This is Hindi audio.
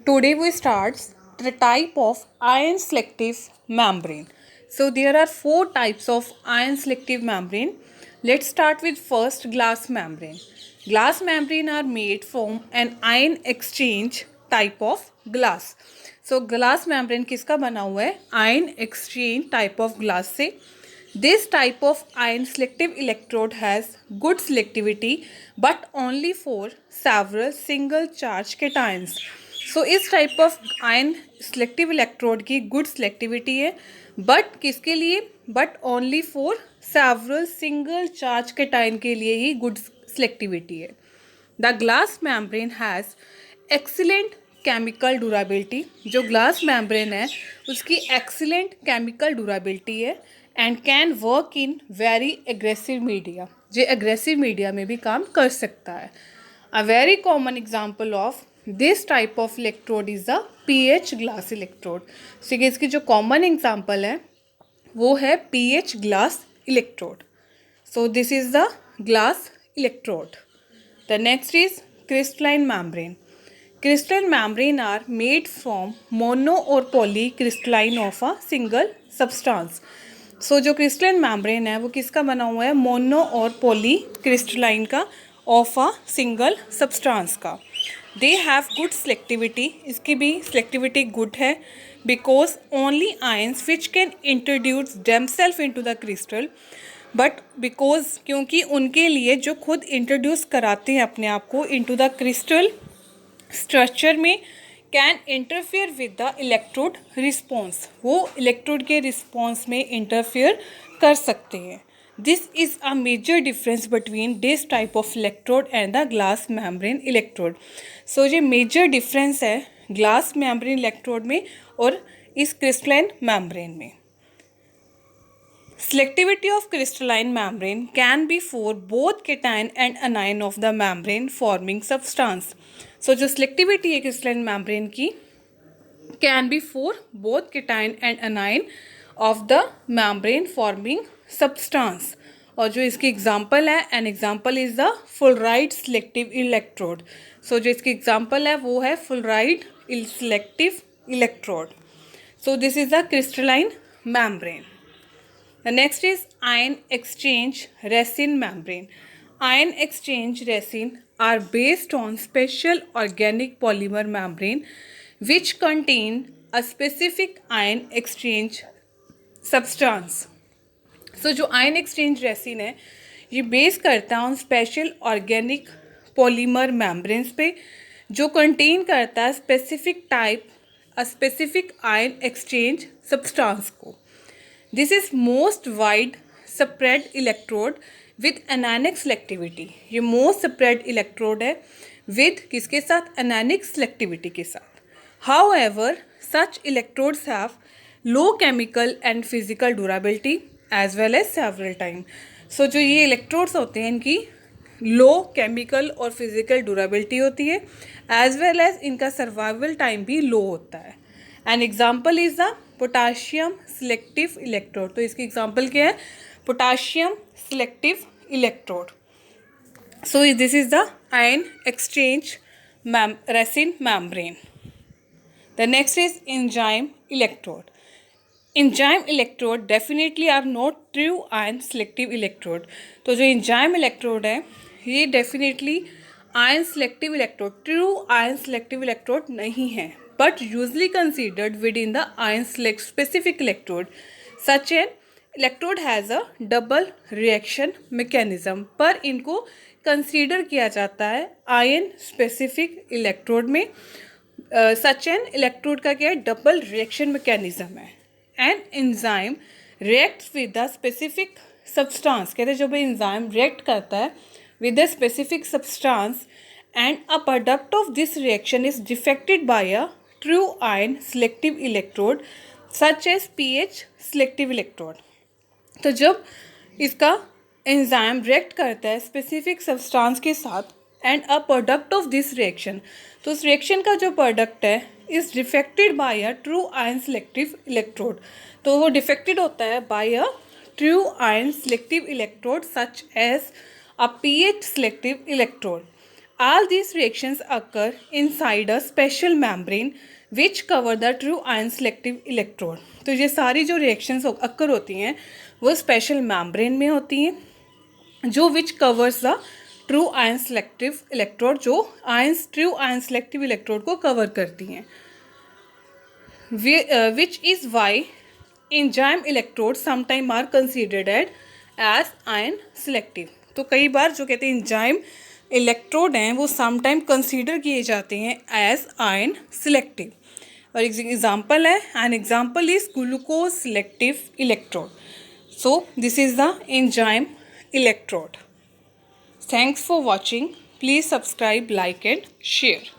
Today we start the type of ion selective membrane. So there are four types of ion selective membrane. Let's start with first glass membrane. Glass membrane are made from an ion exchange type of glass. So glass membrane किसका बना हुआ है? Ion exchange type of glass से. This type of ion selective electrode has good selectivity but only for several single charge cations. सो इस type of ion selective electrode की गुड सिलेक्टिविटी है बट किसके लिए but only for several single charge cation के लिए ही गुड सिलेक्टिविटी है. The glass membrane has excellent chemical durability. जो ग्लास मेम्ब्रेन है उसकी एक्सीलेंट केमिकल ड्यूरेबिलिटी है and can work in very aggressive media. जो एग्रेसिव मीडिया में भी काम कर सकता है. A very common example of this type of electrode is the pH glass electrode. So इसकी जो कॉमन एग्जाम्पल है वो है pH glass electrode. So this is the glass electrode. The next is crystalline membrane. Crystalline membrane are made from mono और poly crystalline of a single substance. So जो क्रिस्टलाइन मेम्ब्रेन है वो किसका बना हुआ है? मोनो और पॉली क्रिस्टलाइन का ऑफ अ सिंगल सब्सटेंस का. They have good selectivity. इसकी भी सेलेक्टिविटी गुड है because only ions which can introduce themselves into the crystal. But because क्योंकि उनके लिए जो खुद इंट्रोड्यूस कराते हैं अपने आप को इनटू द क्रिस्टल स्ट्रक्चर में can interfere with the electrode response. वो इलेक्ट्रोड के रिस्पॉन्स में इंटरफेयर कर सकते हैं. This is a major difference between this type of electrode and the glass membrane electrode. So ये major difference है glass membrane electrode में और इस crystalline membrane में. Selectivity of crystalline membrane can be for both cation and anion of the membrane forming substance. So जो selectivity है crystalline membrane की can be for both cation and anion of the membrane forming substance. और जो इसकी एग्जाम्पल है an example is the fluoride selective electrode. So जो इसकी एग्जाम्पल है वो है fluoride selective electrode. So this is the crystalline membrane. The next is ion exchange resin membrane. Ion exchange resin are based on special organic polymer membrane which contain a specific ion exchange substance. So जो ion exchange resin है ये बेस करता है on special organic polymer membranes पे जो कंटेन करता है specific type a specific ion exchange substance को. This is most widespread electrode with anionic selectivity. ये मोस्ट स्प्रेड इलेक्ट्रोड है विद किसके साथ? एनानिक सेलेक्टिविटी के साथ. However, such electrodes have low chemical and physical durability as well as several time. So जो ये electrodes होते हैं इनकी low chemical और physical durability होती है as well as इनका survival time भी low होता है. An example is the potassium selective electrode. तो इसकी example क्या है? Potassium selective electrode. So this is the ion exchange resin membrane. The next is enzyme electrode. Enzyme electrode definitely are not true ion selective electrode. तो जो enzyme electrode है ये definitely ion selective electrode, true ion selective electrode नहीं है but usually considered within the ion select specific electrode. Such an electrode has a double reaction mechanism. पर इनको consider किया जाता है ion specific electrode में. सच एन इलेक्ट्रोड का क्या है? डबल रिएक्शन मैकेनिज्म है. An enzyme reacts with the specific substance. कहते हैं जब एंजाइम रिएक्ट करता है with the specific substance and a product of this reaction is defected by a true ion selective electrode such as pH selective electrode. तो जब इसका एंजाइम रिएक्ट करता है स्पेसिफिक सब्सटेंस के साथ and a product of this reaction, तो उस रिएक्शन का जो प्रोडक्ट है is defected by a true ion selective electrode. तो वो डिफेक्टेड होता है by a true ion selective electrode such as a pH selective electrode. All these reactions occur inside a special membrane which cover the true ion selective electrode. तो ये सारी जो reactions occur होती हैं वो special membrane में होती हैं जो which covers the true ion selective electrode, जो true ion selective electrode को cover करती हैं. Which is why enzyme electrodes sometimes are considered as ion selective. तो कई बार जो कहते हैं enzyme इलेक्ट्रोड हैं वो समटाइम कंसीडर किए जाते हैं एज आयन सिलेक्टिव. और एग्जाम्पल है, an example is glucose selective electrode. So this is the enzyme electrode. Thanks for watching. Please subscribe, like and share.